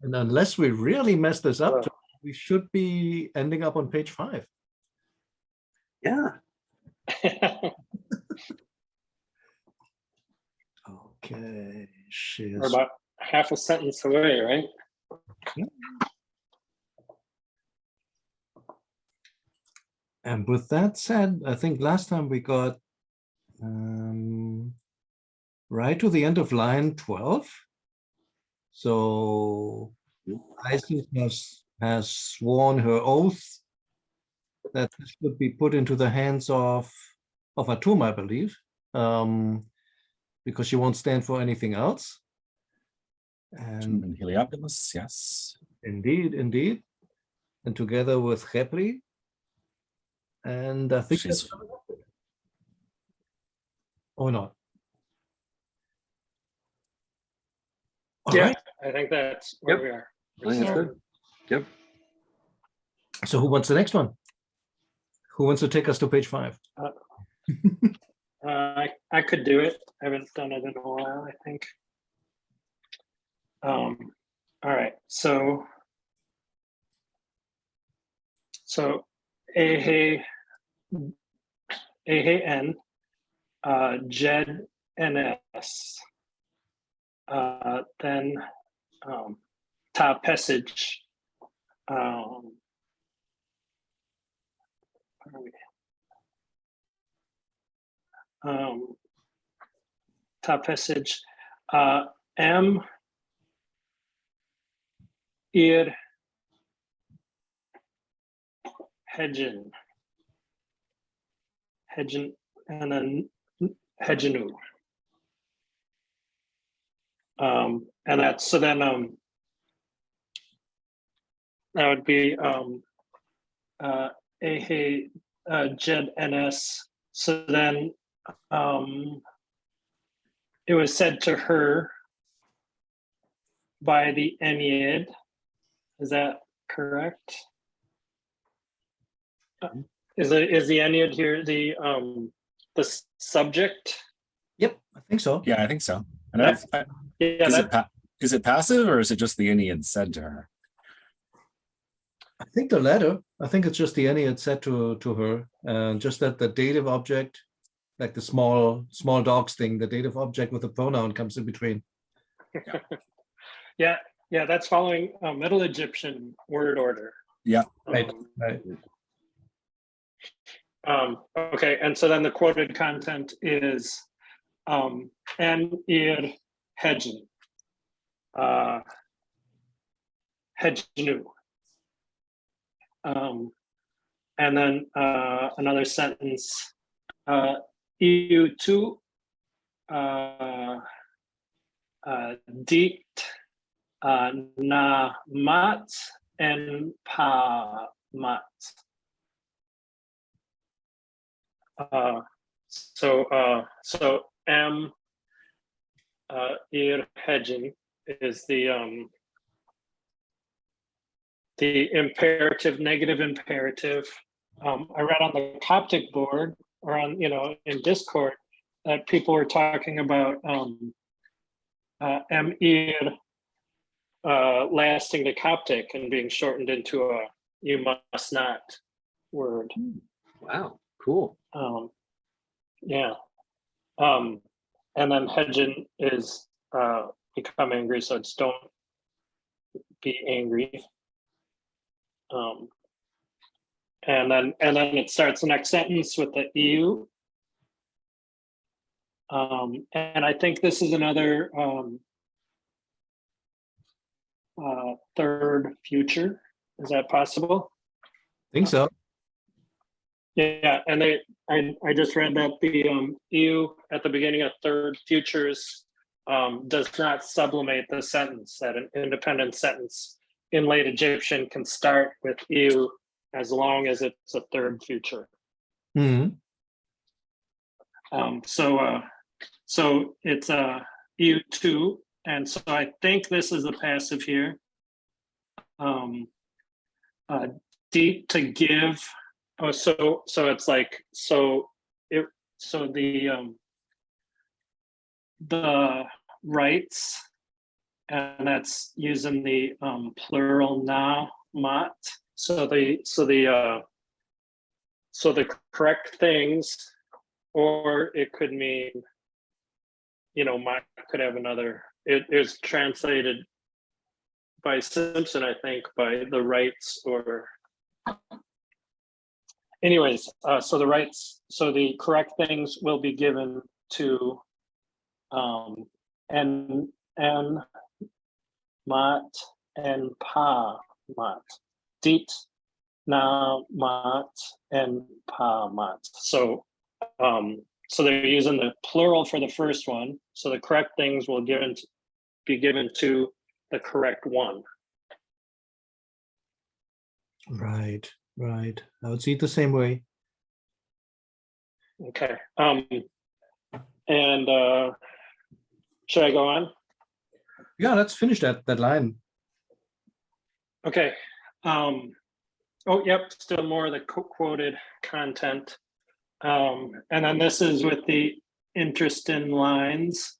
And unless we really mess this up, Oh. we should be ending up on page 5. Yeah. Okay. We're about half a sentence away, right? And with that said, I think last time we got right to the end of line 12. So Isis has sworn her oath that this would be put into the hands of Atum, I believe, because she won't stand for anything else. And Heliopolis, yes. indeed. And together with Khepri. And I think She's or not. All Yeah, right. I think that's where we are. I think that's good. Yep. So who wants the next one? Who wants to take us to page 5? I could do it. I haven't done it in a while, I think. All right, so Ehe N, Jed NS, then Ta Passage, where are we? Ta Passage, M Ir Hedgen, and then Hedgenu. And that's, so then that would be Ehe Jed NS. So then it was said to her by the Ennead. Is that correct? Is the Ennead here the subject? Yep, I think so. Yeah, I think so. And is it passive or is it just the Ennead said to her? I think the latter. I think it's just the Ennead said to her, just that the dative object, like the small dogs thing, the dative object with a pronoun comes in between. Yeah, that's following Middle Egyptian word order. Yeah. Right. Okay, and so then the quoted content is En Ir Hedgen, Hedgenu. And then another sentence, EU2 Dit Na Mat and Pa Mat. So M Ir Hedgen is the imperative, negative imperative. I read on the Coptic board or on, in Discord that people were talking about Emir lasting to Coptic and being shortened into a you must not word. Wow, cool. Yeah. And then Hedgen is become angry, so it's don't be angry. And then it starts the next sentence with the EU. And I think this is another third future. Is that possible? I think so. Yeah, and I just read that the EU at the beginning of third futures does not sublimate the sentence, that an independent sentence in late Egyptian can start with EU as long as it's a third future. Mm-hmm. So it's EU2, and so I think this is the passive here. Deep to give. Oh, so it's like the rights and that's using the plural na mat. So the correct things, or it could mean, mat could have another. It is translated by Simpson, I think, by the rights or. Anyways, so the rights, so the correct things will be given to and mat and pa mat, dit na mat and pa mat. So they're using the plural for the first one. So the correct things will be given to the correct one. Right. Right. I would see it the same way. Okay. And should I go on? Yeah, let's finish that line. Okay. Oh, yep. Still more of the quoted content. And then this is with the interest in lines.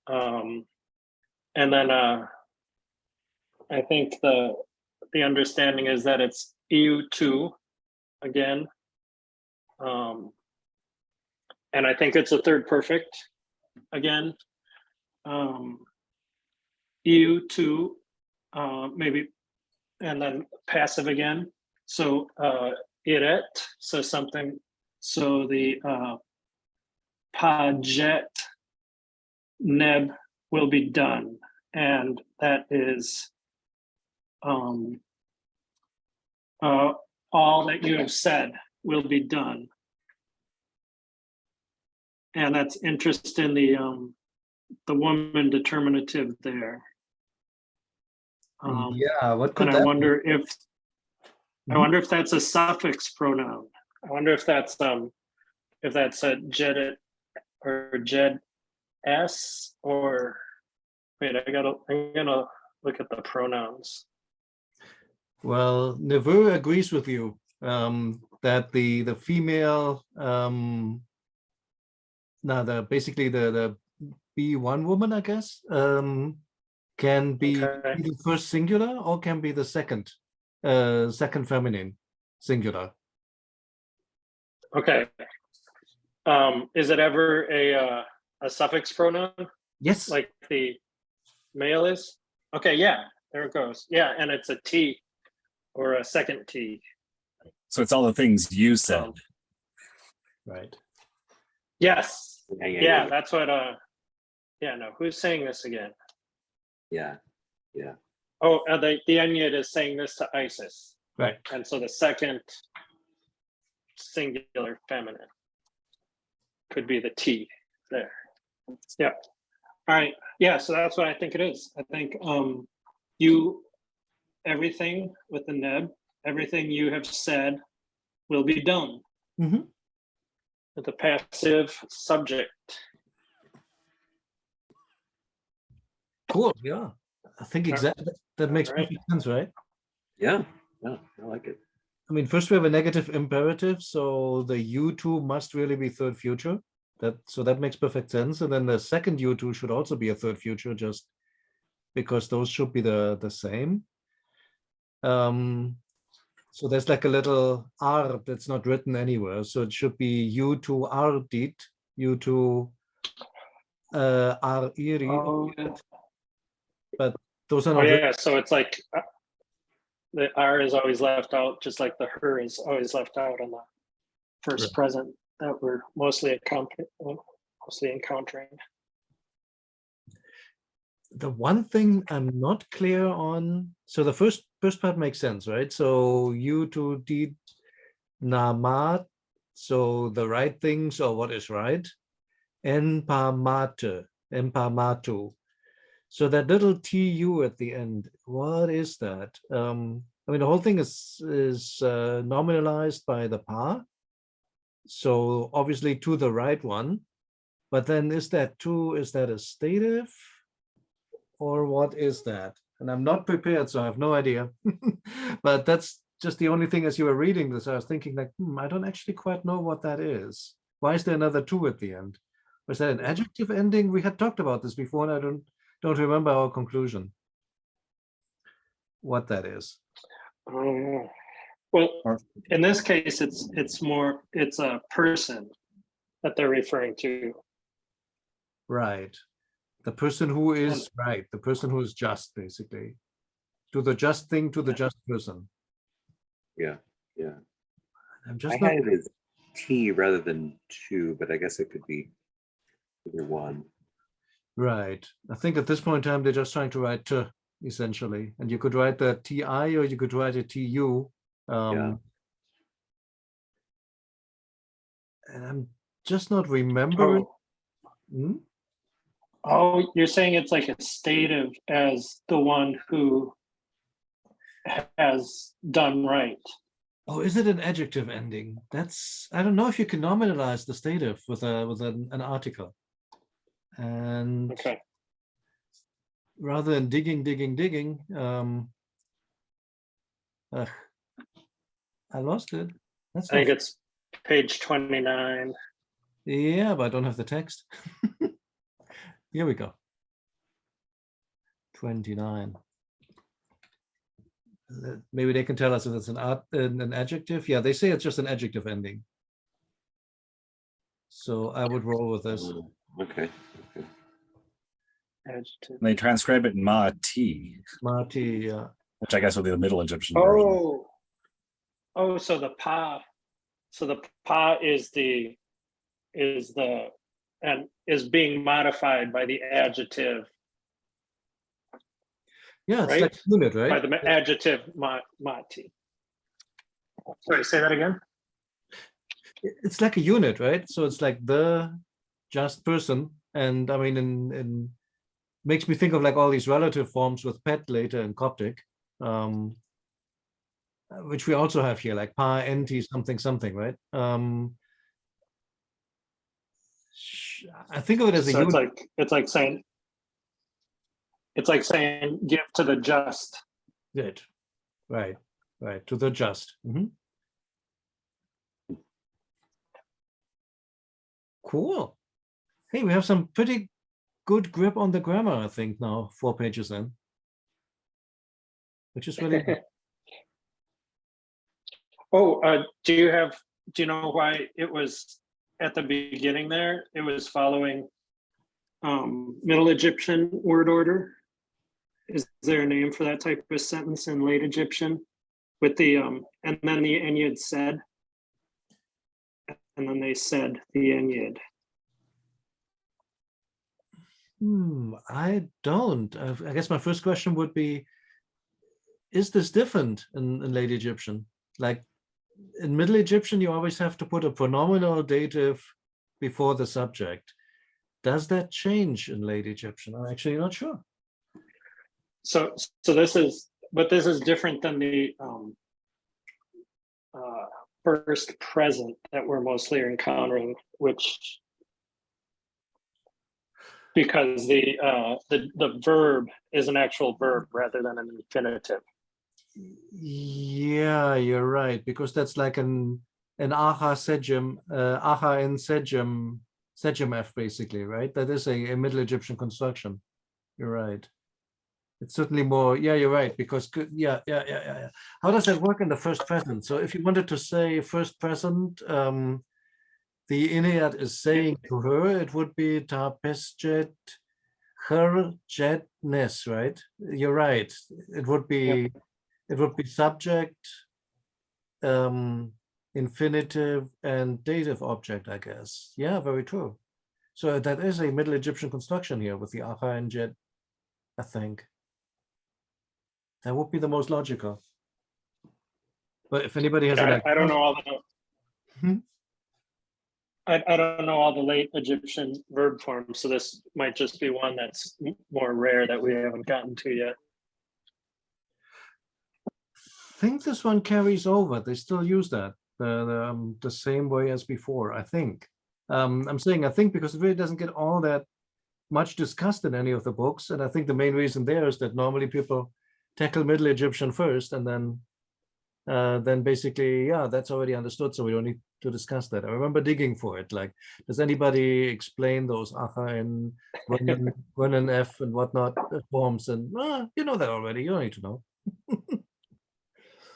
And then I think the understanding is that it's EU2 again. And I think it's a third perfect again. EU2 maybe, and then passive again. So iret, so something, so the pajet neb will be done, and that is all that you have said will be done. And that's interest in the woman determinative there. Yeah, what could and that I wonder be? if that's a suffix pronoun. I wonder if that's a jed or jed s, or wait, I'm gonna look at the pronouns. Well, Neveu agrees with you that the female basically the B1 woman, I guess, can be Okay. the first singular or can be the second feminine singular. Okay. Is it ever a suffix pronoun Yes. like the male is? Okay, yeah, there it goes. Yeah, and it's a T or a second T. So it's all the things you said. Right. Yes. Yeah. Yeah, that's what no, who's saying this again? Yeah. Oh, the Enyid is saying this to Isis. Right. And so the second singular feminine could be the T there. Yeah. All right. Yeah, so that's what I think it is. I think everything with the neb, everything you have said will be done. Mhm. With the passive subject. Cool. Yeah. I think exactly that makes All right. perfect sense, right? Yeah. I like it. I mean, first we have a negative imperative, so the U2 must really be third future. That makes perfect sense. And then the second U2 should also be a third future, just because those should be the same. So there's like a little R that's not written anywhere. So it should be U2 R dit, U2 R iri. Oh. But those are Oh not written. yeah, so it's like the R is always left out, just like the her is always left out on the first Right. present that we're mostly encountering. The one thing I'm not clear on, so the first part makes sense, right? So U2 did namat, so the right things or what is right, empamatu. So that little tu at the end, what is that? I mean, the whole thing is nominalized by the pa, so obviously to the right one, but then is that a stative? Or what is that? And I'm not prepared, so I have no idea. But that's just the only thing as you were reading this, I was thinking like, I don't actually quite know what that is. Why is there another two at the end? Was that an adjective ending? We had talked about this before, and I don't remember our conclusion. What that is. Well, in this case, it's a person that they're referring to. Right. The person who is right, the person who is just, basically. Do the just thing to the just person. Yeah. I'm I just had not it as T rather than two, but I guess it could be either one. right. I think at this point in time, they're just trying to write to, essentially. And you could write the TI or you could write a TU. Yeah. And I'm just not remembering. Hmm? Oh, you're saying it's like a stative as the one who has done right. Oh, is it an adjective ending? That's, I don't know if you can nominalize the stative with an article. And Okay. rather than digging, ugh, I lost it. That's I think not, it's page 29. yeah, but I don't have the text. Here we go. 29. Maybe they can tell us if it's an adjective. Yeah, they say it's just an adjective ending. So I would roll with this. Okay. Adjective. They transcribe it ma T, Marty, yeah. which I guess would be the Middle Egyptian version. Oh, so the pa is being modified by the adjective, Yeah, it's right? like unit, By right? the adjective mati. Sorry, say that again. It's like a unit, right? So it's like the just person. And I mean, in makes me think of like all these relative forms with pet later in Coptic, which we also have here, like pa, enti, something, right? I think of it as a So unit. it's like saying give to the just. Good. Right, to the just. Mhm. Cool. Hey, we have some pretty good grip on the grammar, I think, now, 4 pages in. Which is really good. Do you know why it was at the beginning there? It was following Middle Egyptian word order. Is there a name for that type of sentence in late Egyptian? With the and then the Ennead said, and then they said the Ennead. I don't. I guess my first question would be, is this different in late Egyptian? Like in Middle Egyptian, you always have to put a pronominal dative before the subject. Does that change in late Egyptian? I'm actually not sure. So this is different than the first present that we're mostly encountering, which because the verb is an actual verb rather than an infinitive. Yeah, you're right, because that's like an aha sejim, aha in sejim f, basically, right? That is a Middle Egyptian construction. You're right. It's certainly more, yeah, you're right, because yeah. How does that work in the first present? So if you wanted to say first present, the Iliad is saying to her, it would be ta pesjet her jetness, right? You're right. It would be subject, infinitive, and dative object, I guess. Yeah, very true. So that is a Middle Egyptian construction here with the aha and jet, I think. That would be the most logical. But if anybody has an I don't know all the Hmm? I don't know all the late Egyptian verb forms, so this might just be one that's more rare that we haven't gotten to yet. I think this one carries over. They still use that the same way as before, I think. I'm saying I think because it really doesn't get all that much discussed in any of the books. And I think the main reason there is that normally people tackle Middle Egyptian first and then then basically, yeah, that's already understood. So we don't need to discuss that. I remember digging for it. Like, does anybody explain those Acha and Vernon F and whatnot forms? And you know that already. You don't need to know.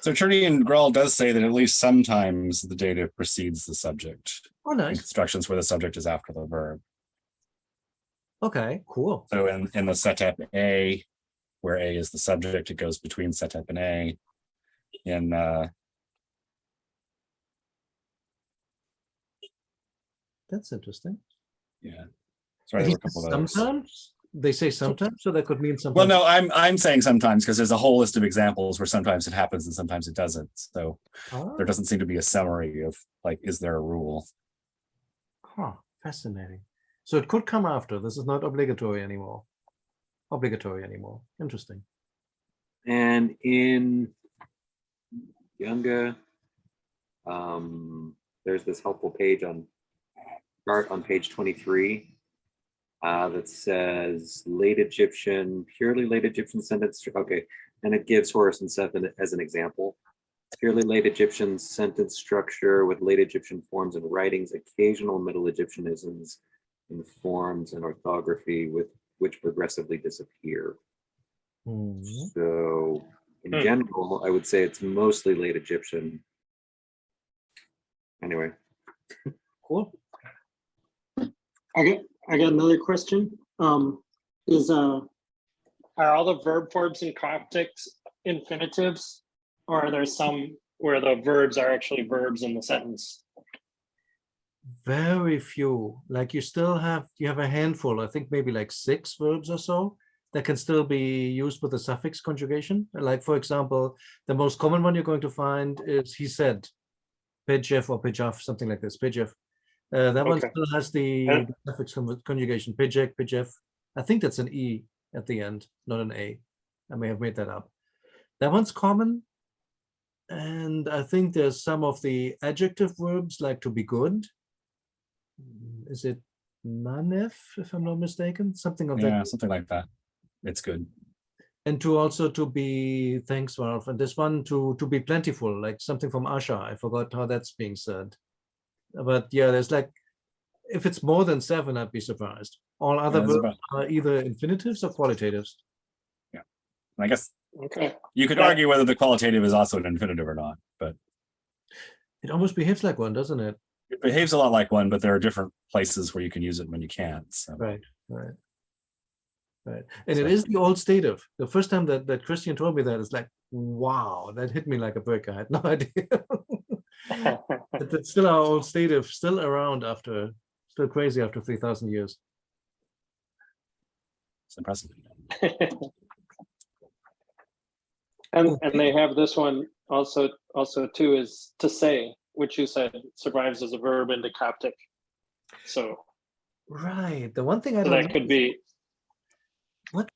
So Trinity Grawl does say that at least sometimes the dative precedes the subject. Oh, In nice. constructions where the subject is after the verb. Okay, cool. So in the setep A, where A is the subject, it goes between setep and A. In That's interesting. yeah. Sorry, there were a couple of others. Sometimes they say sometimes, so that could mean sometimes. Well, no, I'm saying sometimes because there's a whole list of examples where sometimes it happens and sometimes it doesn't. So there doesn't seem to be a summary of like, is there a rule? Huh, fascinating. So it could come after. This is not obligatory anymore. Interesting. And in Younger, there's this helpful page on page 23 that says late Egyptian, purely late Egyptian sentence. Okay, and it gives Horus and Seth as an example. Purely late Egyptian sentence structure with late Egyptian forms and writings, occasional Middle Egyptianisms in forms and orthography with which progressively disappear. So in general, I would say it's mostly late Egyptian. Anyway. Cool. I got another question. Are all the verb forms in Coptic infinitives, or are there some where the verbs are actually verbs in the sentence? Very few. Like you have a handful, I think maybe like 6 verbs or so that can still be used with a suffix conjugation. Like for example, the most common one you're going to find is he said, Pejef or Pejaf, something like this, Pejef. That one still has the suffix conjugation, Pejek, Pejef. I think that's an E at the end, not an A. I may have made that up. That one's common. And I think there's some of the adjective verbs like to be good. Is it Nanef, if I'm not mistaken? Something of that. Yeah, something like that. It's good. And to be thanks, Ralph. And this one to be plentiful, like something from Asha. I forgot how that's being said. But yeah, there's like, if it's more than 7, I'd be surprised. All other verbs are either infinitives or qualitatives. Yeah. And I guess you could argue whether the qualitative is also an infinitive or not, but it almost behaves like one, doesn't it? It behaves a lot like one, but there are different places where you can use it when you can't. So. Right. And so, it is the old stative. The first time that Christian told me that, it's like, wow, that hit me like a brick. I had no idea. It's still our old stative, still around still crazy after 3,000 years. It's impressive. and they have this one also too, is to say, which you said survives as a verb into Coptic. So right. The one thing I don't know, that could be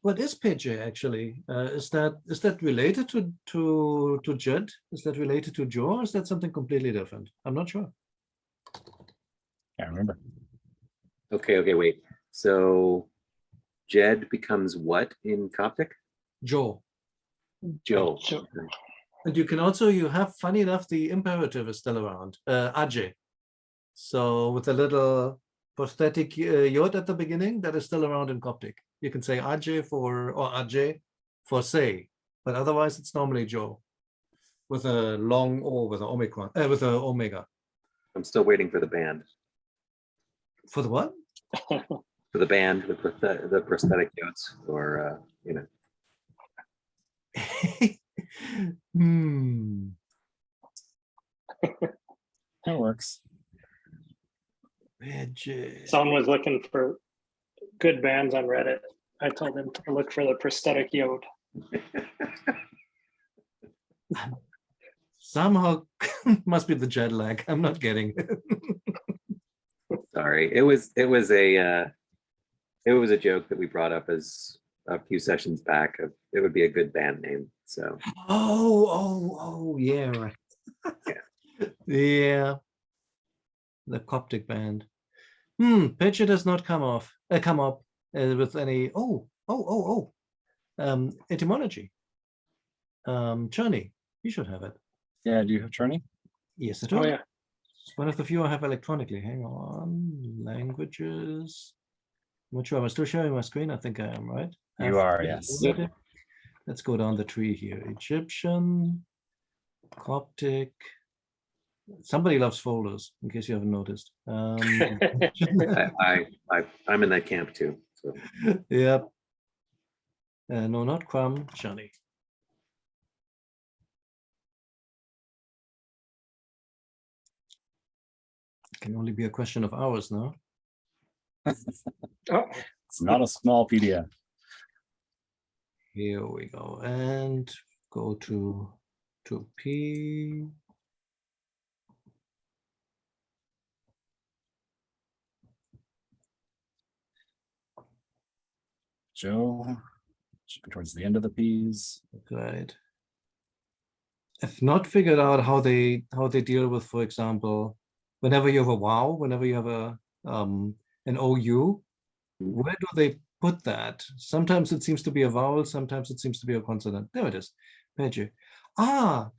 what is Peje actually? Is that related to Jed? Is that related to Joe? Or is that something completely different? I'm not sure. Can't remember. Okay, wait. So Jed becomes what in Coptic? Joe. And you can also, funny enough, the imperative is still around, Ajay. So with a little prosthetic yod at the beginning, that is still around in Coptic. You can say Ajay or Ajay for say, but otherwise it's normally Joe with a long O with an omicron, with an omega. I'm still waiting for the band. For the what? For the band, the prosthetic yods, or That works. Someone was looking for good bands on Reddit. I told him to look for the prosthetic yod. Somehow must be the jet lag. I'm not getting it. Sorry, it was a joke that we brought up as a few sessions back. It would be a good band name. So. Oh, yeah, right. Yeah. The Coptic band. Picture does not come up with any etymology. Johnny, you should have it. Yeah, do you have Czerny? Yes, I do. Oh, yeah. It's one of the few I have electronically. Hang on. Languages. I'm not sure. Am I still sharing my screen? I think I am, right? You are, yes. Yep. Let's go down the tree here. Egyptian, Coptic. Somebody loves folders, in case you haven't noticed. I'm in that camp too. So Yep. No, not Crumb, Johnny. Can only be a question of hours now. Oh, It's not a small PDF. Here we go, and go to P. Joe, should be towards the end of the P's. Right. I've not figured out how they deal with, for example, whenever you have a wow, whenever you have a an OU, where do they put that? Sometimes it seems to be a vowel, sometimes it seems to be a consonant. There it is. Page. Ah,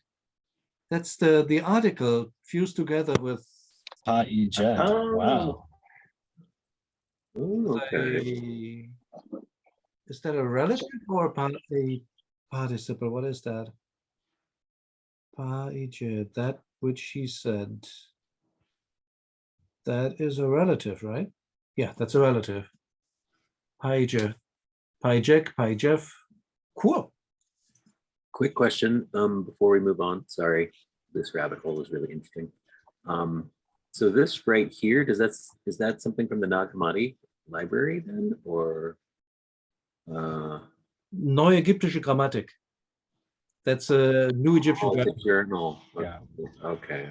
that's the article fused together with Pa-E-J. Oh. Wow. okay. Is that a relative or a participle? What is that? Pa-E-J, that which he said. That is a relative, right? Yeah, that's a relative. Pa-E-J, Pa-E-Jek, Pa-E-Jeff. Cool. Quick question before we move on. Sorry, this rabbit hole is really interesting. So this right here, is that something from the Nag Hammadi library then, or Neue Ägyptische Grammatik. That's a New Egyptian the grammar. journal? Yeah. Okay.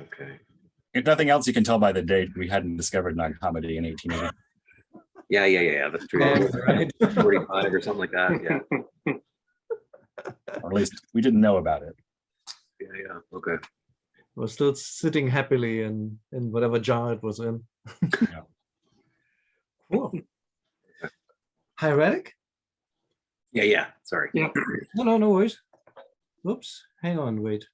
If nothing else, you can tell by the date we hadn't discovered Nag Hammadi in 1880. Yeah. That's true. Yeah, right. 45 or something like that. Yeah. Or at least we didn't know about it. Yeah. Okay. We're still sitting happily in whatever jar it was in. Yeah. Cool. Hieratic? Yeah. Sorry. Yeah. No worries. Oops, hang on, wait.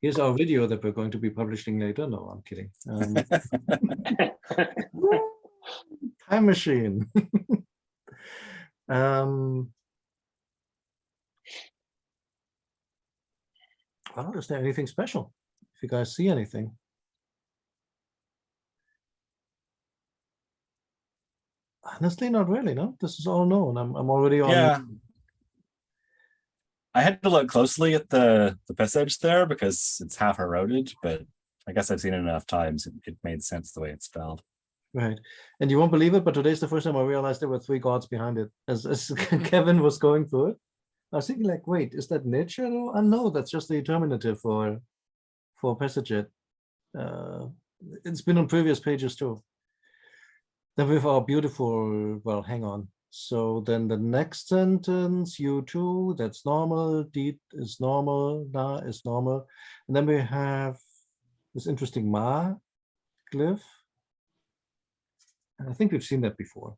Here's our video that we're going to be publishing later. No, I'm kidding. Time machine. Well, is there anything special? If you guys see anything. Honestly, not really, no? This is all known. I'm already on. Yeah. I had to look closely at the passage there because it's half eroded, but I guess I've seen it enough times. It made sense the way it's spelled. Right. And you won't believe it, but today's the first time I realized there were 3 gods behind it. As Kevin was going through it, I was thinking like, wait, is that nature? No, that's just the determinative for passage. It's been on previous pages too. Then we have our beautiful, well, hang on. So then the next sentence, U2, that's normal, D is normal, Na is normal. And then we have this interesting Ma glyph. And I think we've seen that before.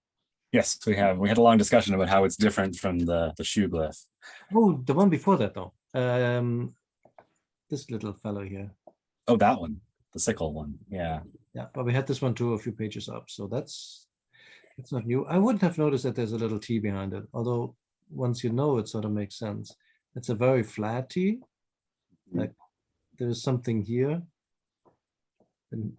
Yes, we have. We had a long discussion about how it's different from the shoe glyph. Oh, the one before that though. This little fellow here. Oh, that one, the sickle one. Yeah. Yeah, but we had this one too a few pages up. So that's not new. I wouldn't have noticed that there's a little T behind it. Although once you know, it sort of makes sense. It's a very flat T. Like there's something here. And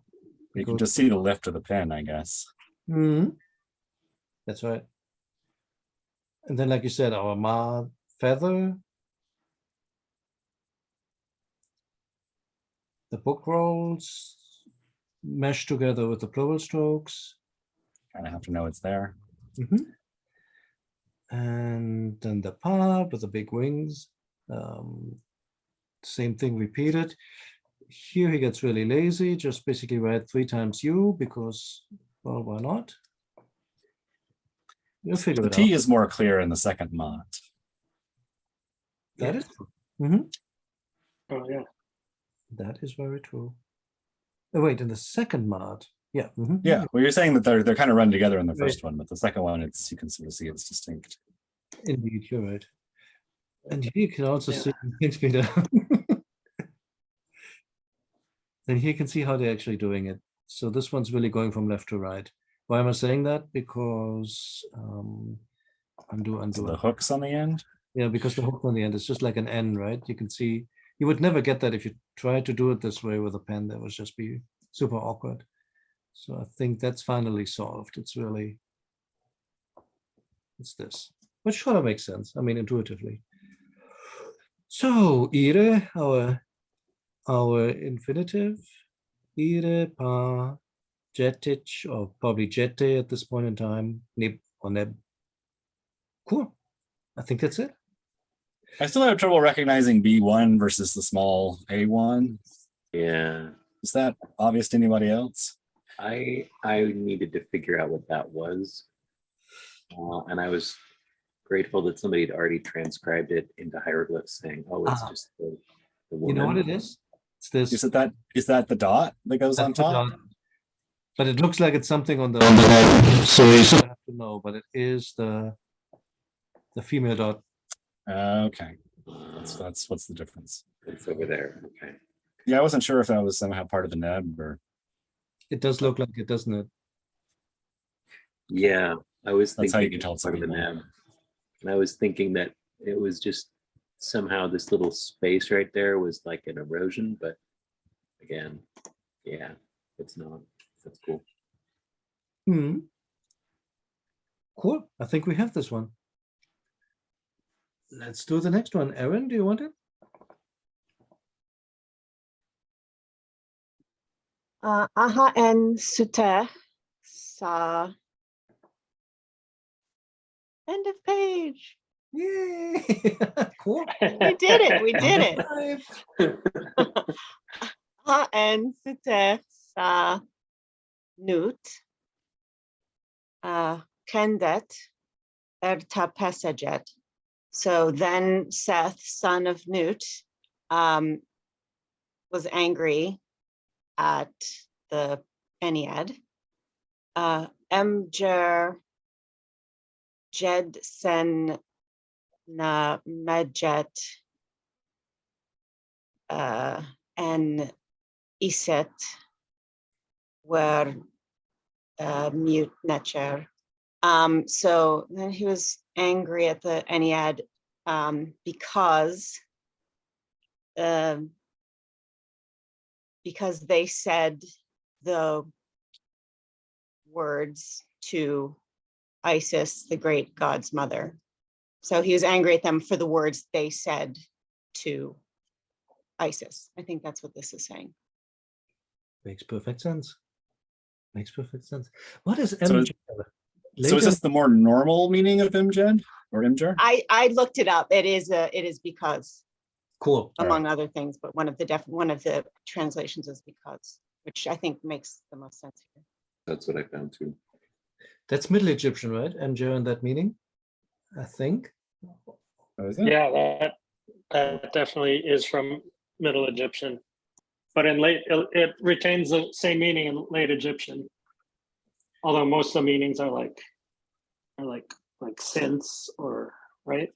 You can just see the lift of the pen, I guess. That's right. And then, like you said, our Ma feather. The book rolls mesh together with the plural strokes. Kind of have to know it's there. And then the Pa with the big wings. Same thing repeated. Here he gets really lazy, just basically write 3 times U because, well, why not? You'll figure The it T out. is more clear in the second mod. That is true. Oh, yeah. That is very true. Oh, wait, in the second mod. Yeah. Yeah, well, you're saying that they're kind of run together in the first one, but the second one, you can sort of see it's distinct. Indeed, you're right. And you can also see things better. then here you can see how they're actually doing it. So this one's really going from left to right. Why am I saying that? Because undo. So the hooks on the end. Yeah, because the hook on the end is just like an N, right? You can see, you would never get that if you tried to do it this way with a pen. That would just be super awkward. So I think that's finally solved. It's this, which sort of makes sense. I mean, intuitively. So ire, our infinitive, ire pa jetich, or probably jette at this point in time, nib or neb. Cool. I think that's it. I still have trouble recognizing B1 versus the small A1. Yeah, Is that obvious to anybody else? I needed to figure out what that was. And I was grateful that somebody had already transcribed it into hieroglyphs saying, oh, it's just the woman. You know what it is? It's this. Is that the dot that goes on That's the top? dot. But it looks like it's something on the head, so you sort of have to know. But it is the female dot. Okay, that's what's the difference? It's over there. Okay. Yeah, I wasn't sure if that was somehow part of the neb or. It does look like it, doesn't it? Yeah, I was That's how thinking you can tell it's part of the something. nab. And I was thinking that it was just somehow this little space right there was like an erosion, but again, yeah, it's not. That's cool. Cool. I think we have this one. Let's do the next one. Aaron, do you want it? Aha en sute sa. End of page. Yay! Cool. We did it. We did it. Five. Aha en sute sa nut. Kendet ertapesajet. So then Seth, son of Nut, was angry at the Ennead. Emger Jed Sen Na Medjet and Iset were mute nature. So then he was angry at the Ennead because they said the words to Isis, the great god's mother. So he was angry at them for the words they said to Isis. I think that's what this is saying. Makes perfect sense. Makes perfect sense. What is So MJ? So is this the more normal meaning of Imjed or Imgur? I looked it up. It is because, Cool. among other things, but one of the translations is because, which I think makes the most sense here. That's what I found too. That's Middle Egyptian, right? MJ in that meaning, I think. Oh, is it? Yeah, that definitely is from Middle Egyptian, but in late it retains the same meaning in late Egyptian. Although most of the meanings are like since or right.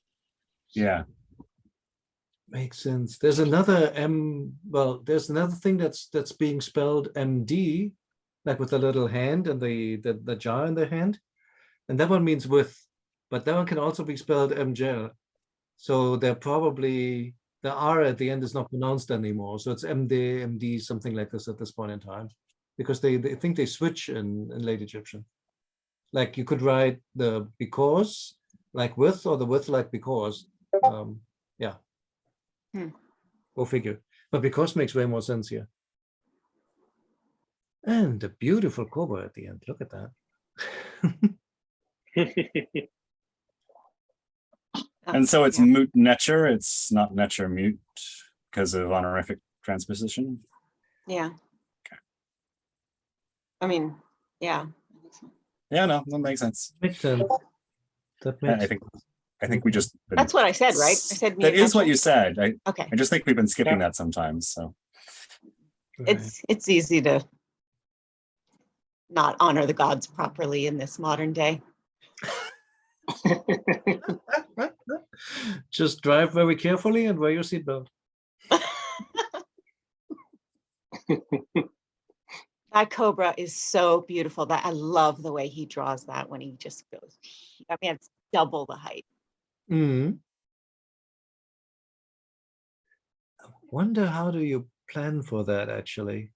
Yeah. Makes sense. There's another there's another thing that's being spelled MD, like with the little hand and the jar in the hand. And that one means with, but that one can also be spelled MJ. So they're probably, the R at the end is not pronounced anymore. So it's MD, something like this at this point in time. Because they think they switch in late Egyptian. Like you could write the because like with, or the with like because. Yeah. Go figure. But because makes way more sense here. And a beautiful cobra at the end. Look at that. And so it's Yeah. moot netcher. It's not netcher mute because of honorific transposition. Yeah. I mean, yeah. Yeah, no, that makes sense. Makes sense. That makes I think we just. That's what I said, right? I said That is what mute you said. Okay. I just think we've been skipping Yeah. that sometimes. So right. It's easy to not honor the gods properly in this modern day. Just drive very carefully and wear your seatbelt. That cobra is so beautiful. That I love the way he draws that when he just goes. I mean, it's double the height. Mm. I wonder how do you plan for that actually?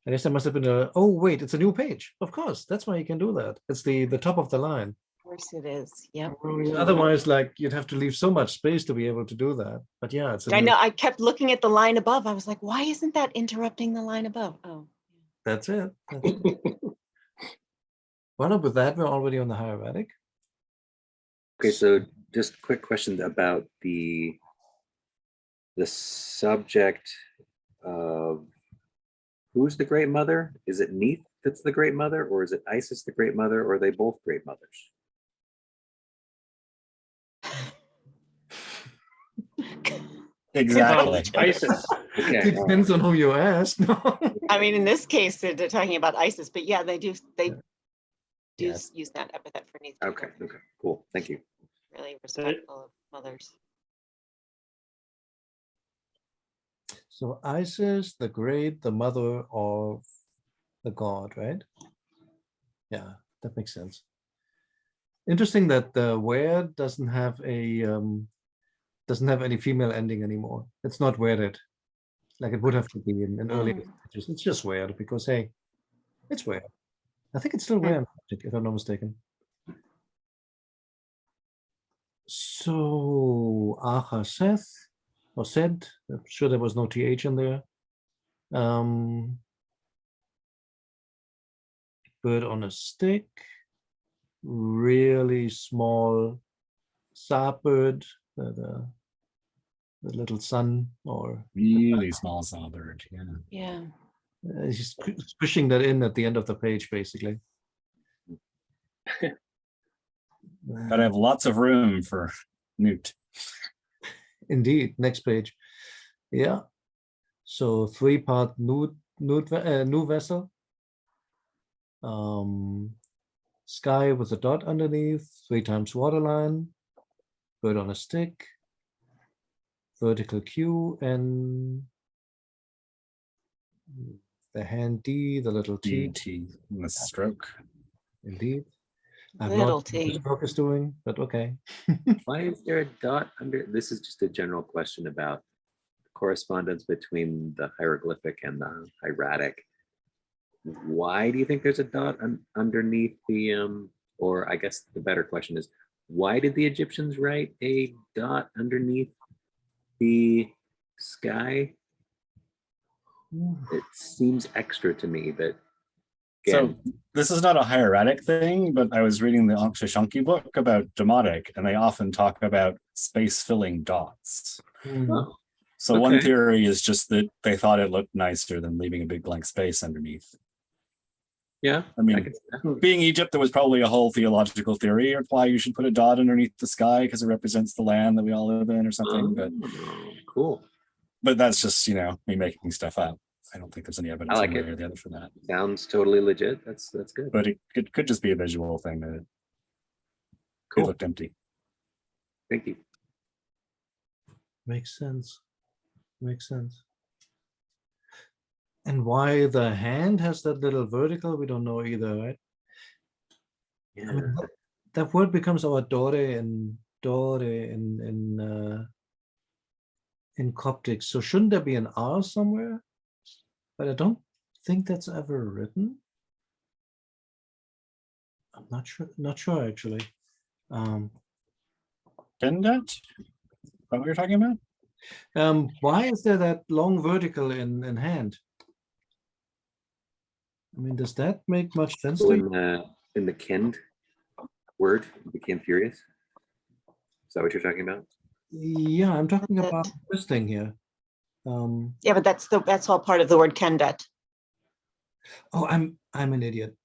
I guess there must have been a, oh wait, it's a new page. Of course, that's why you can do that. It's the top of the line. Of course it is. Yep. Otherwise, like you'd have to leave so much space to be able to do that. But yeah, it's a I new, know. I kept looking at the line above. I was like, why isn't that interrupting the line above? Oh, that's it. That's it. Well, with that, we're already on the hieratic. Okay, so just quick question about the subject of who's the great mother? Is it Neith that's the great mother, or is it Isis the great mother, or are they both great mothers? Exactly. ISIS. Okay, Depends on who you ask. I mean, in this case, they're talking about ISIS, but yeah, they do. They do Yes. use that epithet for Neith. okay, cool. Thank you. Really respectful of mothers. So Isis, the great, the mother of the god, right? Yeah, that makes sense. Interesting that the where doesn't have a doesn't have any female ending anymore. It's not wedded, like it would have to be in earlier stages. It's just weird because hey, it's weird. I think it's still weird, if I'm not mistaken. So Aha Seth or said, I'm sure there was no TH in there. Bird on a stick, really small saw bird, the little sun, or Really small songbird. Yeah. Yeah. he's pushing that in at the end of the page, basically. Gotta have lots of room for newt. Indeed, next page. Yeah. So 3-part new vessel. Sky with a dot underneath, 3 times waterline, bird on a stick, vertical Q, and the hand D, the little T. T and the stroke. Indeed. I've Little not seen what T. the stroke is doing, but okay. Why is there a dot under? This is just a general question about correspondence between the hieroglyphic and the hieratic. Why do you think there's a dot underneath the or I guess the better question is, why did the Egyptians write a dot underneath the sky? It seems extra to me, but So this is not a hieratic thing, but I was reading the Ankh-Shoshanki book about demotic, and they often talk about space filling dots. oh, So one okay. theory is just that they thought it looked nicer than leaving a big blank space underneath. yeah, I mean, being Egypt, there was probably a whole theological theory of why you should put a dot underneath the sky because it represents the land that we all live in or something. Cool. But that's just, me making stuff up. I don't think there's any evidence like one it. way or the other for that. Sounds totally legit. That's good. But it could just be a visual thing that Cool. it looked empty. Thank you. Makes sense. Makes sense. And why the hand has that little vertical, we don't know either, right? Yeah. I mean, that word becomes our dore in Coptic. So shouldn't there be an R somewhere? But I don't think that's ever written. I'm not sure actually. Kendet? What you're talking about? Why is there that long vertical in hand? I mean, does that make much sense So to you? in the Kend word, you became furious. Is that what you're talking about? Yeah, I'm talking about this thing here. Yeah, but that's all part of the word kendet. Oh, I'm an idiot.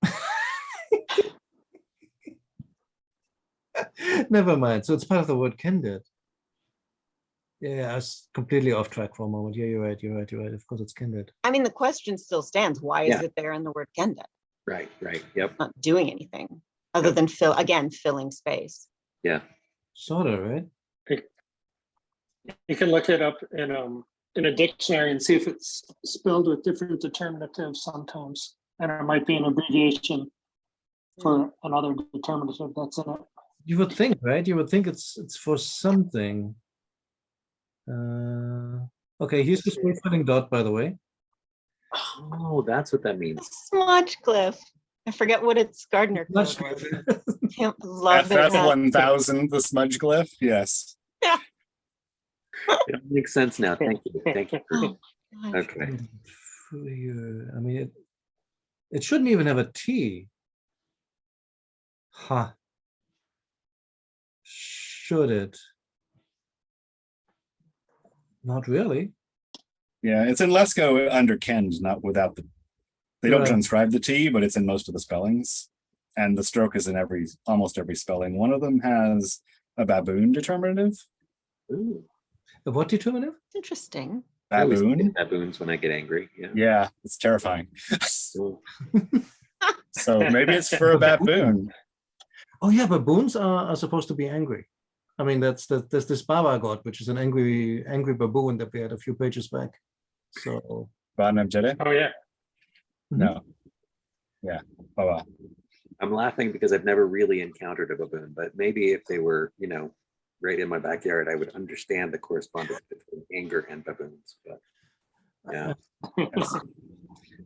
Never mind. So it's part of the word kended. Yeah, I was completely off track for a moment. Yeah, you're right. Of course, it's kended. I mean, the question still stands. Why is it there in the word kendet? Right. Yep. Not doing anything other than filling space. Yeah. Sort of, right? You can look it up in in a dictionary and see if it's spelled with different determinatives sometimes. And it might be an abbreviation for another determinative that's in it. You would think, right? You would think it's for something. Okay, here's the space filling dot, by the way. Oh, that's what that means. Smudge Cliff. I forget what its Gardner code Much was. Can't love it. FF1000, the smudge glyph. Yes. It makes sense now. Thank you. Thank you. Oh, God. Okay. I mean, it shouldn't even have a T. Huh. Should it? Not really. Yeah, it's in Lesko under Kend, not without the. They don't Right. transcribe the T, but it's in most of the spellings, and the stroke is in almost every spelling. One of them has a baboon determinative. Ooh. What determinative? Interesting. I always think Baboon. baboons when I get angry. Yeah. Yeah, it's terrifying. Cool. So maybe it's for a baboon. Oh yeah, baboons are supposed to be angry. I mean, there's this Baba god, which is an angry baboon that we had a few pages back. So Badnab Jede? Oh, yeah. No. Yeah. Oh, well. I'm laughing because I've never really encountered a baboon, but maybe if they were, right in my backyard, I would understand the correspondence between anger and baboons. But yeah. Yes.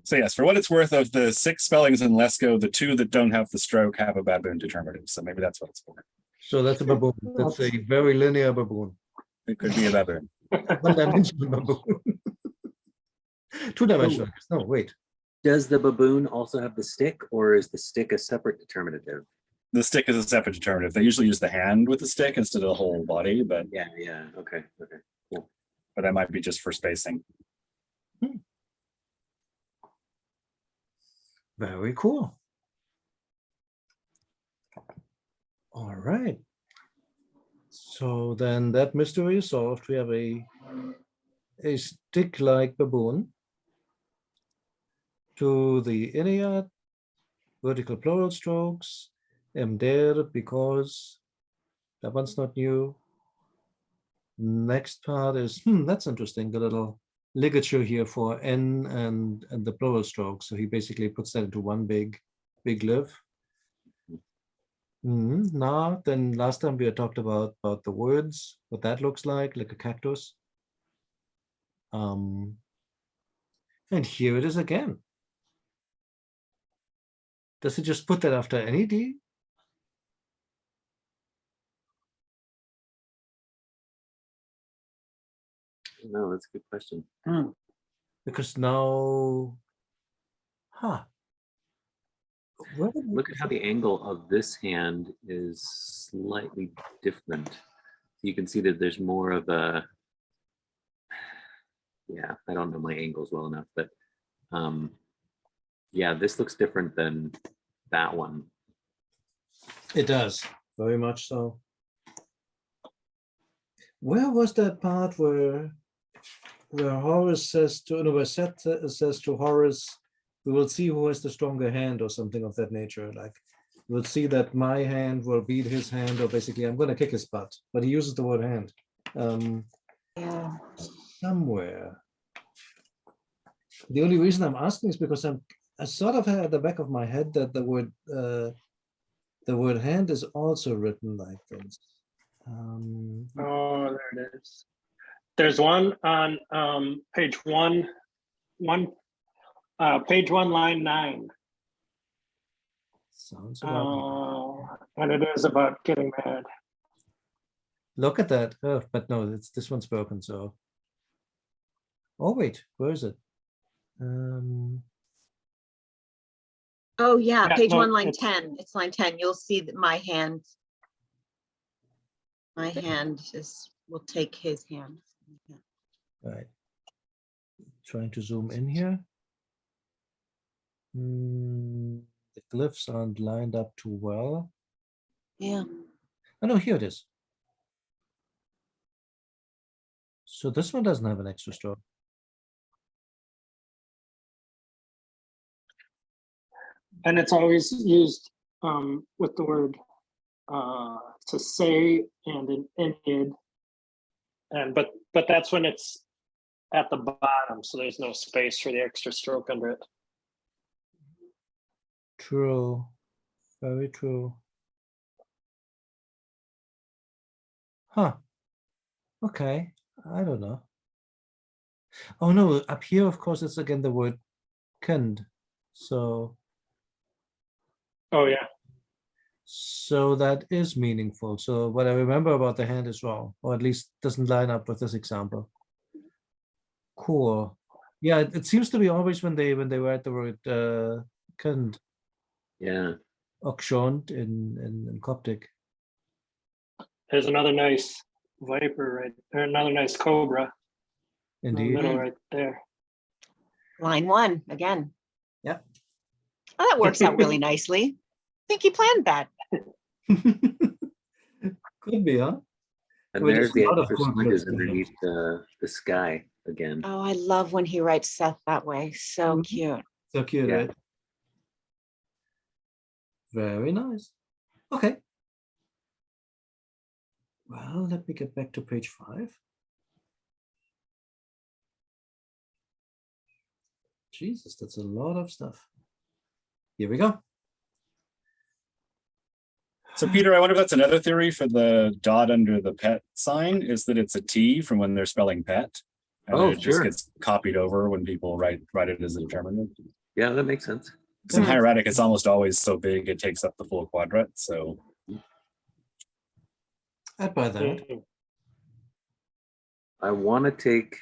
So yes, for what it's worth, of the 6 spellings in Lesko, the 2 that don't have the stroke have a baboon determinative. So maybe that's what it's for. so that's a baboon. That's a very linear baboon. It could be a baboon. One-dimensional baboon. Two-dimensional. No, wait. Does the baboon also have the stick, or is the stick a separate determinative? The stick is a separate determinative. They usually use the hand with the stick instead of the whole body, but Yeah. Okay. that might be just for spacing. Very cool. All right. So then that mystery is solved. We have a stick-like baboon to the Iliad, vertical plural strokes, am there because that one's not new. Next part is, that's interesting, the little ligature here for N and the plural stroke. So he basically puts that into one big live. Now, then last time we had talked about the words, what that looks like a cactus. And here it is again. Does it just put that after any D? No, that's a good question. Because now, Look at how the angle of this hand is slightly different. You can see that there's more of a, I don't know my angles well enough, but yeah, this looks different than that one. It does, very much so. Where was that part where Horus says to, no, where Seth says to Horus, we will see who has the stronger hand or something of that nature. Like, we'll see that my hand will beat his hand, or basically I'm going to kick his butt, but he uses the word hand. Yeah. Somewhere. The only reason I'm asking is because I sort of had at the back of my head that the word hand is also written like this. Oh, there it is. There's one on page one, page 1, line 9. Sounds about And it is about getting mad. Look at that. Oh, but no, this one's broken. So, oh wait, where is it? Oh, yeah, Yeah, page no, 1, line it's- 10. It's line 10. You'll see that my hand will take his hand. Yeah. Right. Trying to zoom in here. The glyphs aren't lined up too well. Yeah. Oh no, here it is. So this one doesn't have an extra stroke. And it's always used with the word to say and an id. And but that's when it's at the bottom, so there's no space for the extra stroke under it. True. Very true. Huh. Okay. I don't know. Oh no, up here, of course, it's again the word kind. So Oh, yeah. that is meaningful. So what I remember about the hand is wrong, or at least doesn't line up with this example. Cool. Yeah, it seems to be always when they write the word kind, Yeah. okshont in Coptic. There's another nice viper right there, another nice cobra in the Indeed. middle right there. Line 1 again. Yeah. Oh, that works out really nicely. I think he planned that. Could be, huh? And Well, there's there's the a lot of extra cool smudges clips in underneath the sky again. Oh, I love when he writes Seth that way. So Mhm. cute. So cute, Yeah. right? Very nice. Okay. Well, let me get back to page 5. Jesus, that's a lot of stuff. Here we go. So Peter, I wonder if that's another theory for the dot under the pet sign, is that it's a T from when they're spelling pet. And Oh, it just sure. gets copied over when people write it as a determinant. Yeah, that makes sense. Because in hieratic, it's almost always so big, it takes up the full quadrat. So I'd buy that. Mhm. I want to take,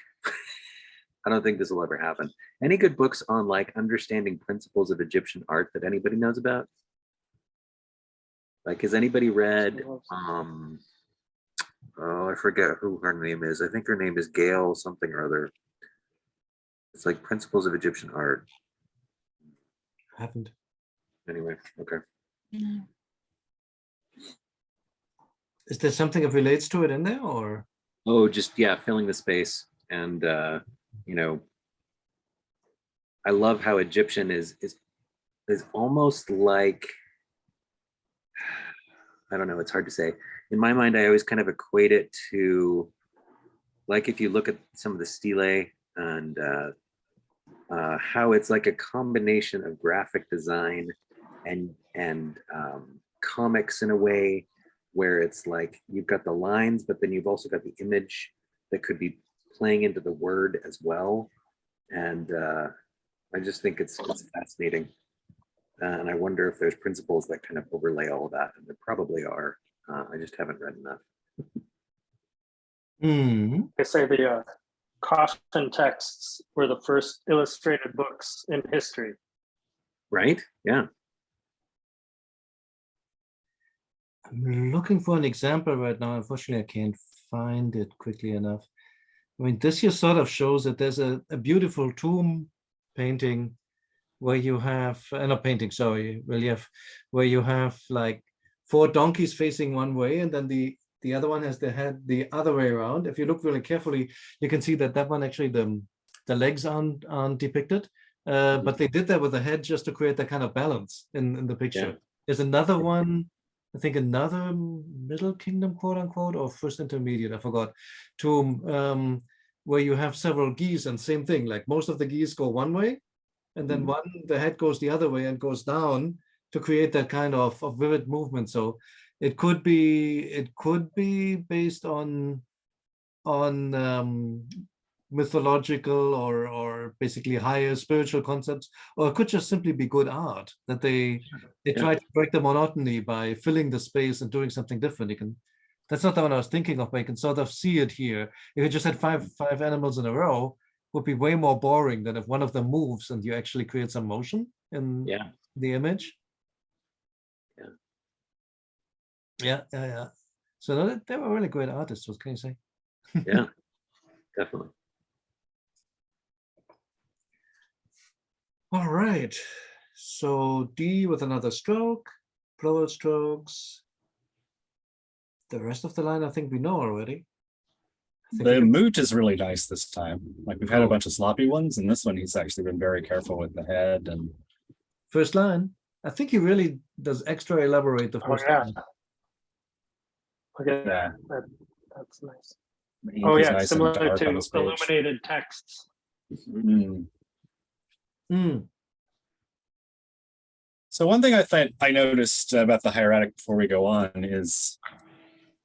I don't think this will ever happen. Any good books on like understanding principles of Egyptian art that anybody knows about? Like, has anybody read, oh, I forget who her name is. I think her name is Gail something or other. It's like Principles of Egyptian Art. Haven't. Anyway, okay. Is there something that relates to it in there, or? Oh, just, yeah, filling the space. And, you know, I love how Egyptian is almost like, I don't know, it's hard to say. In my mind, I always kind of equate it to, like, if you look at some of the stelae and how it's like a combination of graphic design and comics in a way, where it's like you've got the lines, but then you've also got the image that could be playing into the word as well. And I just think it's fascinating. And I wonder if there's principles that kind of overlay all of that, and there probably are. I just haven't read enough. They say the coffin texts were the first illustrated books in history. Right? Yeah. I'm looking for an example right now. Unfortunately, I can't find it quickly enough. I mean, this here sort of shows that there's a beautiful tomb painting where you have, not painting, sorry, relief, where you have like 4 donkeys facing one way, and then the other one has the head the other way around. If you look really carefully, you can see that one actually, the legs aren't depicted, but they did that with the head just to create that kind of balance in the picture. Yeah. There's another one, I think another Middle Kingdom, quote unquote, or First Intermediate, I forgot, tomb, where you have several geese, and same thing, like most of the geese go one way, and then the head goes the other way and goes down to create that kind of vivid movement. So it could be based on mythological or basically higher spiritual concepts, or it could just simply be good art that they try to break the monotony by filling the space and doing something different. You can, that's not the one I was thinking of, but you can sort of see it here. If you just had five animals in a row, would be way more boring than if one of them moves and you actually create some motion in the image. Yeah. So they were really great artists. What can you say? Yeah, definitely. All right. So D with another stroke, plural strokes. The rest of the line, I think we know already. the moot is really nice this time. Like we've had a bunch of sloppy ones, and this one he's actually been very careful with the head. And first line, I think he really does extra elaborate the first line. Okay, yeah, that's nice. The ink Oh is yeah, nice and similar dark on to this page. illuminated texts. Mhm. Mm. So one thing I noticed about the hieratic before we go on is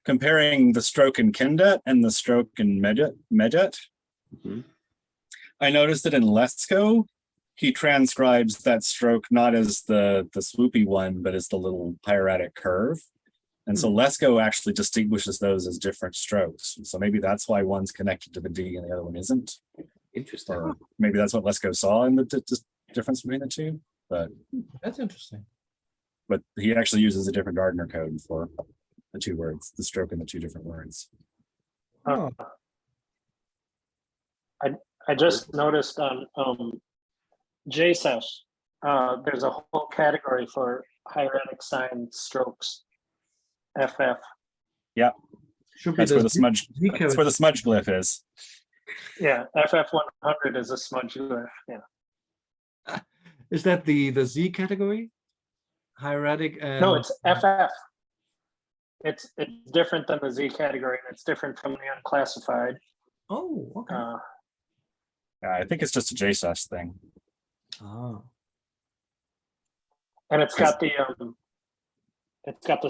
comparing the stroke in Kindet and the stroke in Medjet. Mhm. I noticed that in Lesko, he transcribes that stroke not as the swoopy one, but as the little hieratic curve. And so Lesko actually distinguishes those as different strokes. So maybe that's why one's connected to the D and the other one isn't. Interesting. Or maybe that's what Lesko saw in the difference between the two. That's interesting. But he actually uses a different Gardner code for the two words, the stroke and the two different words. Oh, I just noticed on JSEF, there's a whole category for hieratic sign strokes. FF. should be That's where the Z smudge. That's character. where the smudge glyph is. Yeah, FF100 is a smudge glyph. Yeah. Is that the Z category? Hieratic and No, it's FF. It's different than the Z category, and it's different from the unclassified. oh, okay. Yeah, I think it's just a JSOS thing. Ah, And it's got the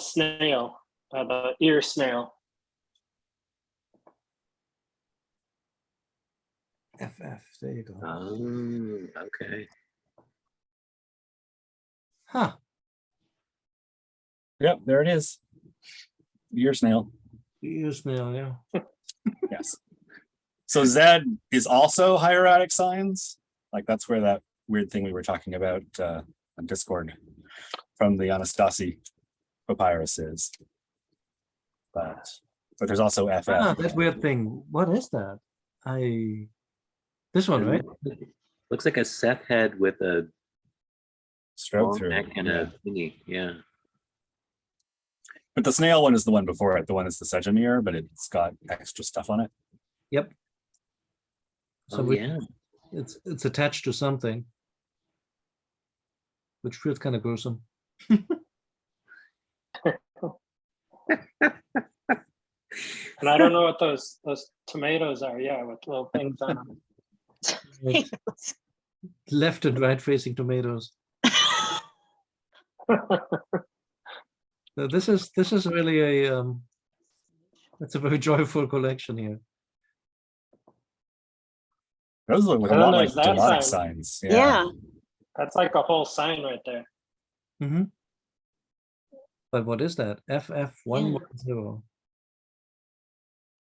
snail, the ear snail. FF. There you go. Okay. Huh. Yep, there it is. Ear snail. Ears now, yeah. Yes. So Z is also hieratic signs. Like that's where that weird thing we were talking about on Discord from the Anastasi papyrus is. But there's also FF. Ah, that weird thing. What is that? This one, right? Looks like a Seth head with a Stroke long through. neck and Yeah. a thingy. Yeah. But the snail one is the one before it. The one is the Sejamir, but it's got extra stuff on it. Yep. So Oh, yeah. it's attached to something, which feels kind of gruesome. And I don't know what those tomatoes are. Yeah, with little things on them. Like left and right facing tomatoes. So this is really a it's a very joyful collection here. Those look a And lot then like there's that demonic sign. signs. Yeah. That's like a whole sign right there. Mm-hmm. But what is that? FF110.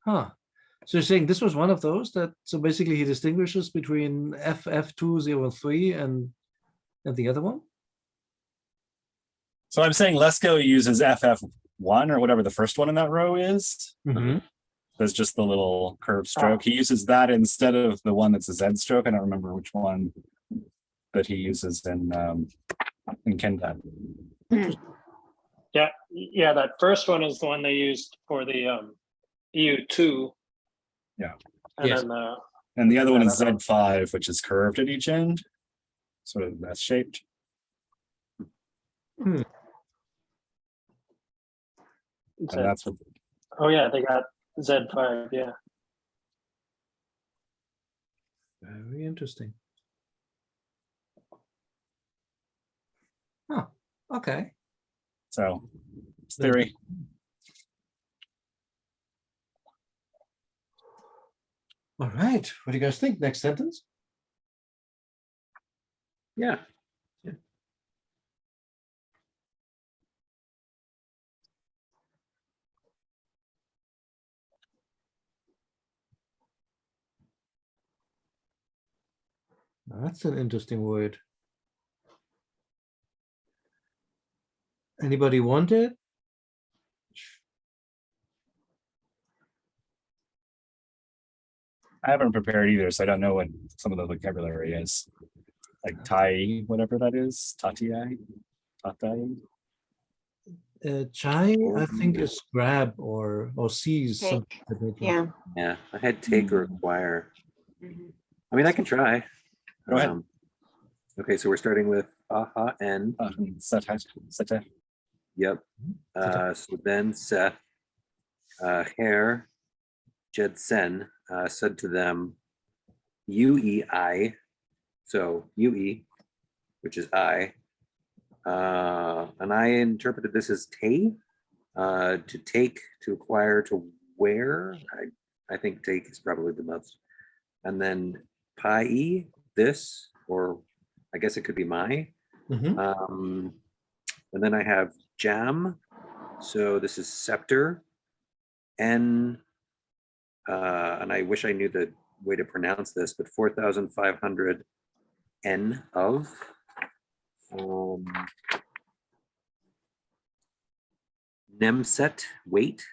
Huh. So you're saying this was one of those that so basically he distinguishes between FF203 and the other one? So I'm saying Lesko uses FF1 or whatever the first one in that row is. Mm-hmm. There's just the little curved stroke. He uses that instead of the one that's a Z stroke. I don't remember which one that he uses in Kendan. Yeah, that first one is the one they used for the EU2. Yeah. And Yes. then And the other one is that other- Z5, which is curved at each end, sort of S shaped. And that's what oh yeah, they got Z5. Yeah. Very interesting. Huh. Okay. so it's theory. All right. What do you guys think? Next sentence? Yeah. That's an interesting word. Anybody want it? I haven't prepared either, so I don't know what some of the vocabulary is. Like Tai, whatever that is. Tatai. Tatai. Chai, I think, is grab or seize. Take. something like that. Yeah. Yeah. I had take or acquire. Mhm. I mean, I can try. Go ahead. Okay, so we're starting with aha and Sete. yep. So then Seth, hair, Jedsen said to them, UEI, so UE, which is I, and I interpreted this as Te, to take, to acquire, to wear. I think take is probably the most. And then Pai, this, or I guess it could be my. Mhm. And then I have Jam, so this is scepter. N, and I wish I knew the way to pronounce this, but 4,500 N of. Nemset weight.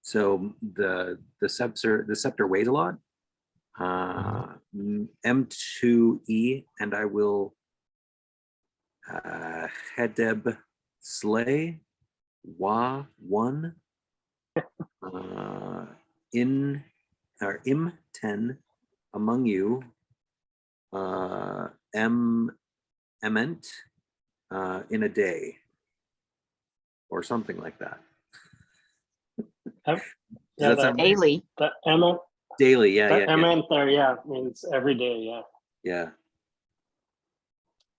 So the scepter weighs a lot. M2E, and I will Hedeb slay Wa 1 in or Im 10 among you Ement in a day or something like that. Yep. Does that sound right? Daily. The M, Daily, yeah, the yeah, M yeah, there, yeah, means every day, yeah. yeah.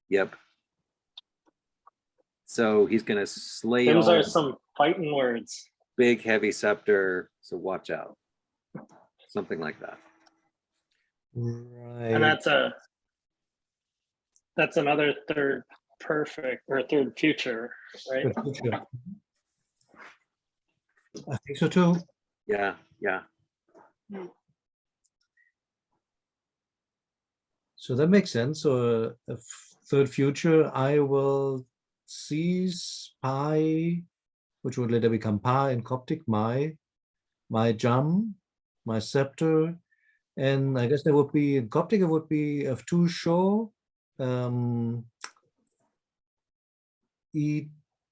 Yep. So he's gonna slay Those all are some fighting words. big heavy scepter, so watch out. Something like that. And Right. that's another third perfect or third future, right? Good picture. I think so too. Yeah, yeah. So that makes sense. So third future, I will seize pi, which would later become pi in Coptic, my jam, my scepter, and I guess there would be in Coptic it would be of two show, e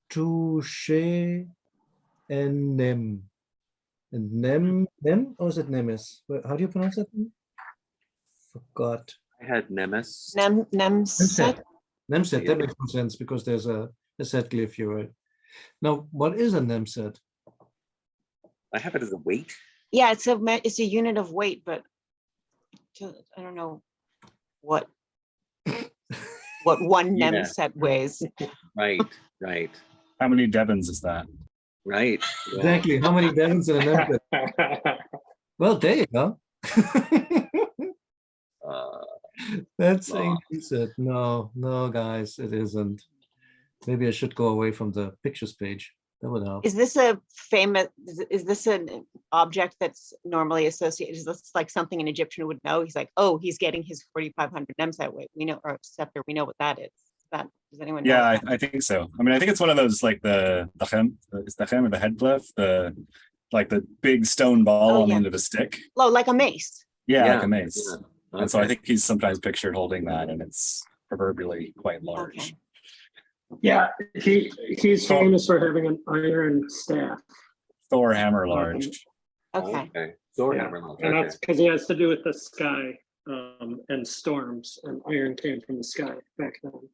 two she and nem. And nem, or is it nemes? How do you pronounce that? Forgot. I had Nemes. Nemset. Nemset. Nemset, Yeah. that makes more sense because there's a set glyph, you're right. Now, what is a nemset? I have it as a weight. Yeah, it's a unit of weight, but I don't know what one Yeah. Nemset weighs. Right, right, How many Devons is that? right. Yeah. Exactly. How many Devons in a nemset? Well, there you go. That's Wow. said. No, guys, it isn't. Maybe I should go away from the pictures page. That would help. Is this a famous, is this an object that's normally associated? Is this like something an Egyptian would know? He's like, oh, he's getting his 4,500 Nemset weight. We know, or scepter, we know what that is. Does anyone know? Yeah, I think so. I mean, I think it's one of those like the chem, is the chem or the head glyph, the like the big stone ball Oh, on the yeah. end of a stick. Oh, like a mace. Yeah, like Yeah, a mace. yeah. And so I Okay. think he's sometimes pictured holding that, and it's proverbially quite large. Okay. Yeah, he's famous for having an iron staff. Thor hammer large. Okay. Thor Yeah, hammer launch, and okay. that's because he has to do with the sky and storms, and iron came from the sky back then.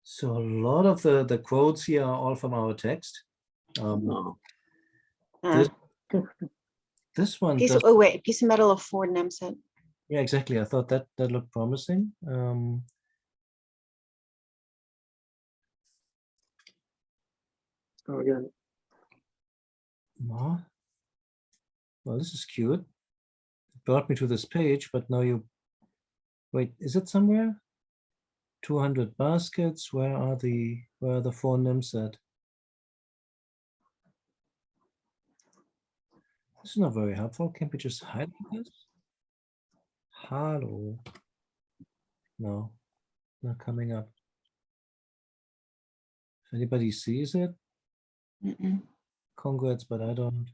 So a lot of the quotes here are all from our text. Oh, This one Piece does, of, oh wait, piece of metal of 4 Nemset. yeah, exactly. I thought that looked promising. Oh, again, Well, this is cute. It brought me to this page, but now you wait. Is it somewhere? 200 baskets. Where are the 4 Nemset? This is not very helpful. Can't we just hide this? Hello. No, not coming up. If anybody sees it, Mm-mm. congrats, but I don't.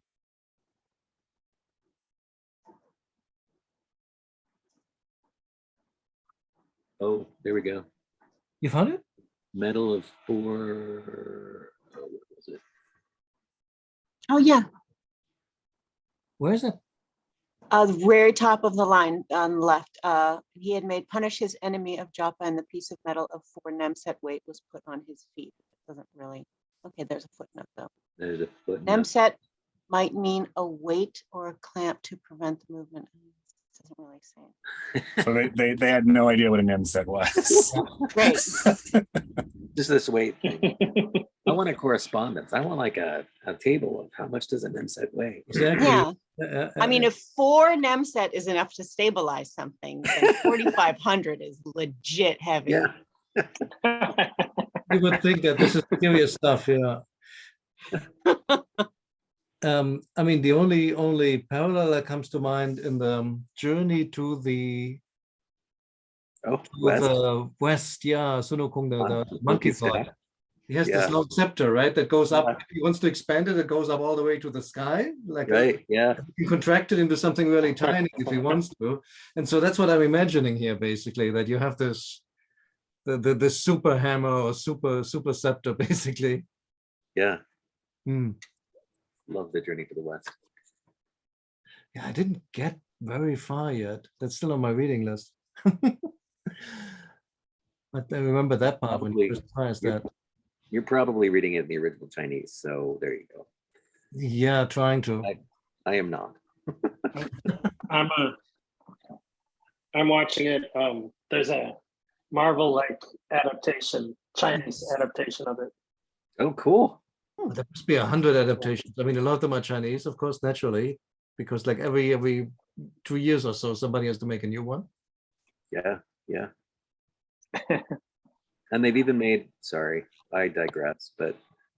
oh, there we go. You found it? Medal of 4. Oh, what was it? Oh yeah, Where is it? the very top of the line on the left. He had made punish his enemy of Joppa, and the piece of metal of 4 Nemset weight was put on his feet. It doesn't really. Okay, there's a footnote though. There's a footnote. NEMSET might mean a weight or a clamp to prevent the movement. This doesn't really say. So they had no idea what an MSET was. Great. Just this weight thing. I want a correspondence. I want like a table of how much does an MSET weigh. Exactly. Yeah. I mean, if 4 NEMSET is enough to stabilize something, then 4,500 is legit heavy. Yeah. You would think that this is serious stuff, yeah. I mean, the only parallel that comes to mind in the journey to the west, yeah, Sunokung, the monkey god. He has this long scepter, right? That goes up. If he wants to expand it, it goes up all the way to the sky. Like yeah. He can contract it into something really tiny if he wants to. And so that's what I'm imagining here, basically, that you have this the super hammer or super scepter, basically. Yeah. Hmm. Love the journey to the west. Yeah, I didn't get very far yet. That's still on my reading list. But I remember that part when you first surprised that. You're probably reading it in the original Chinese, so there you go. Yeah, trying to. I am not. I'm watching it. There's a Marvel-like adaptation, Chinese adaptation of it. Oh, cool. Oh, there must be 100 adaptations. I mean, a lot of them are Chinese, of course, naturally, because like every 2 years or so, somebody has to make a new one. Yeah. And they've even made, sorry, I digress, but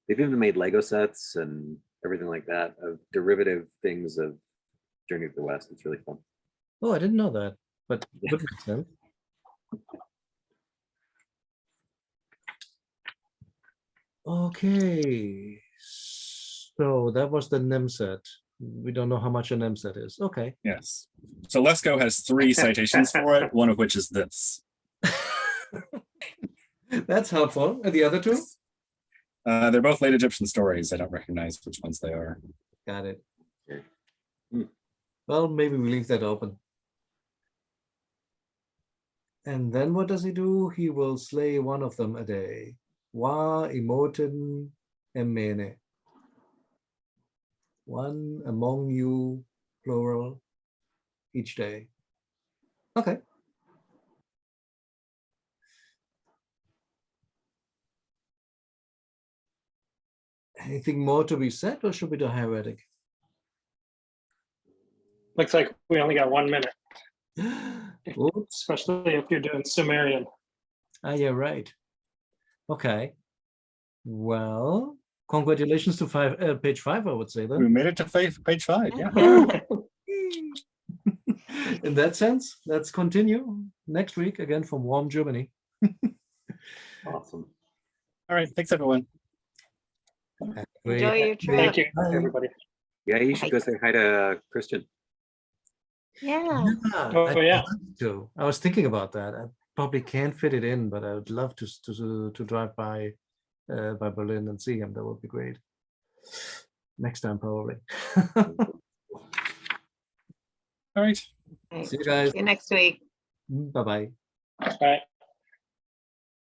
they've even made Lego sets and everything like that of derivative things of Journey to the West. It's really fun. Oh, I didn't know that, but it would make sense. Okay, so that was the NEM set. We don't know how much a NEM set is. Okay. Yes. So Lesko has 3 citations for it, one of which is this. That's helpful. And the other 2? They're both late Egyptian stories. I don't recognize which ones they are. Got it. Okay. Well, maybe we leave that open. And then what does he do? He will slay one of them a day. Wa emoten emene. One among you, plural, each day. Okay. Anything more to be said, or should we do hieratic? Looks like we only got 1 minute, Oops. especially if you're doing Sumerian. Ah, yeah, right. Okay. Well, congratulations to page 5, I would say We then. made it to page 5. Yeah. In that sense, let's continue next week again from warm Germany. Awesome. All right. Thanks, everyone. Enjoy your trip. Thank you, Bye. everybody. Yeah, you should go say hi to Christian. Yeah. Oh, yeah. I was thinking about that. I probably can't fit it in, but I would love to drive by Berlin and see him. That would be great. Next time, probably. All right. Okay. See you guys. See you next week. Bye-bye. All right.